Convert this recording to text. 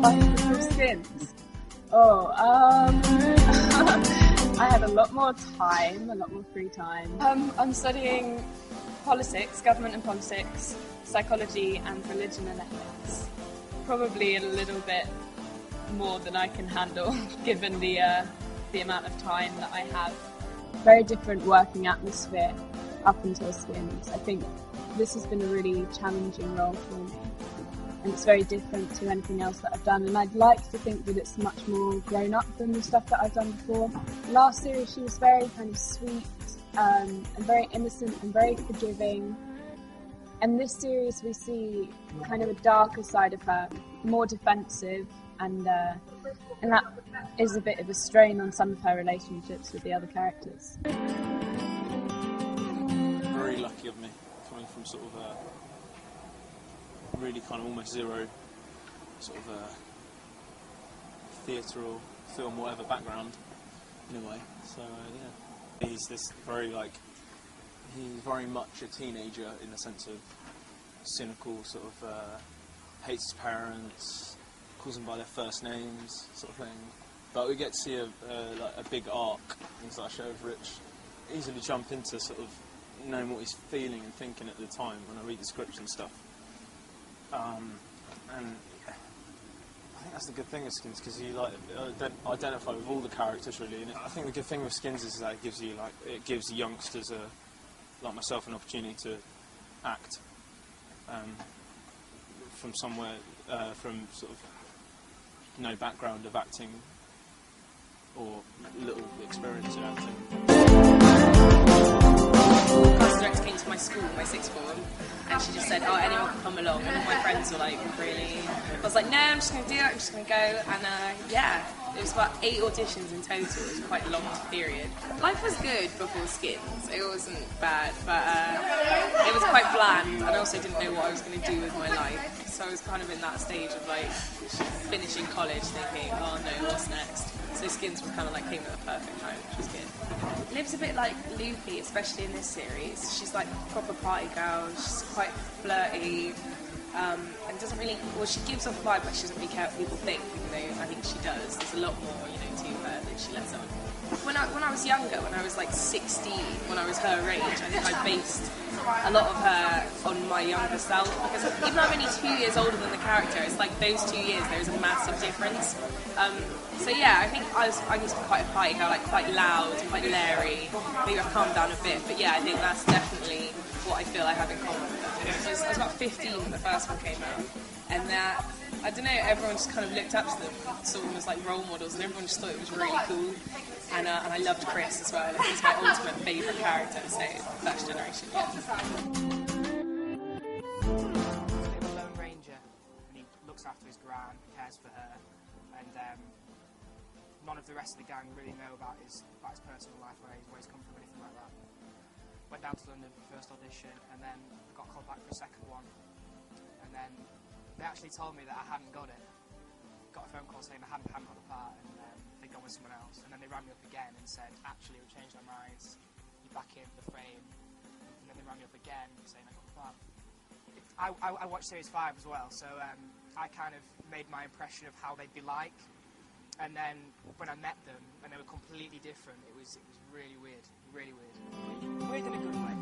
Bicycle skins. Oh, I had a lot more time, a lot more free time. I'm studying politics, government and politics, psychology and religion and ethics. Probably a little bit more than I can handle, given the amount of time that I have. Very different working atmosphere up until skins. I think this has been a really challenging role for me. And it's very different to anything else that I've done, and I'd like to think that it's much more grown up than the stuff that I've done before. Last series she was very kind of sweet and very innocent and very forgiving, and this series we see kind of a darker side of her, more defensive, and that is a bit of a strain on some of her relationships with the other characters. Very lucky of me, coming from sort of a really kind of almost zero sort of theatre or film, whatever background, in a way. So yeah, he's this very he's very much a teenager in the sense of cynical, sort of hates his parents, calls them by their first names, sort of thing. But we get to see a big arc inside the show of Rich easily jump into sort of knowing what he's feeling and thinking at the time when I read the scripts and stuff. And I think that's the good thing with Skins, because you identify with all the characters really. And I think the good thing with Skins is that it gives youngsters like myself an opportunity to act from somewhere from sort of no background of acting or little experience in acting. The cast director came to my school, my sixth form, and she just said, oh, anyone can come along, and all my friends were like, really? I was like, no, I'm just going to do it, I'm just going to go, and yeah, it was about 8 auditions in total. It was quite a long period. Life was good before Skins, it wasn't bad, but it was quite bland, and I also didn't know what I was going to do with my life, so I was kind of in that stage of finishing college thinking, oh no, what's next? So Skins was kind of came at a perfect time, which was good. Liv's a bit like Luffy, especially in this series. She's like a proper party girl, she's quite flirty, and doesn't really, well, she gives off a vibe, but she doesn't really care what people think, even though I think she does. There's a lot more, to her than she lets on. When I was younger, when I was 16, when I was her age, I think I based a lot of her on my younger self, because even though I'm only 2 years older than the character, it's like those 2 years, there's a massive difference. So yeah, I think I used to be quite a party girl, quite loud, quite leery. Maybe I've calmed down a bit, but yeah, I think that's definitely what I feel I have in common with her. I was about 15 when the first one came out, and that, I don't know, everyone just kind of looked up to them, saw them as role models, and everyone just thought it was really cool. And I loved Chris as well. He's my ultimate favourite character, so First Generation, yeah. He's a lone ranger, and he looks after his gran, cares for her, and none of the rest of the gang really know about his personal life, where he's come from, anything like that. Went down to London for the first audition, and then got called back for a second one, and then they actually told me that I hadn't got it. Got a phone call saying I hadn't got the part, and they'd gone with someone else. And then they rang me up again and said, actually, we've changed our minds, you're back in the frame. And then they rang me up again saying I got the part. I watched Series 5 as well, so I kind of made my impression of how they'd be like. And then when I met them, and they were completely different, it was really weird, really weird. Weird in a good way.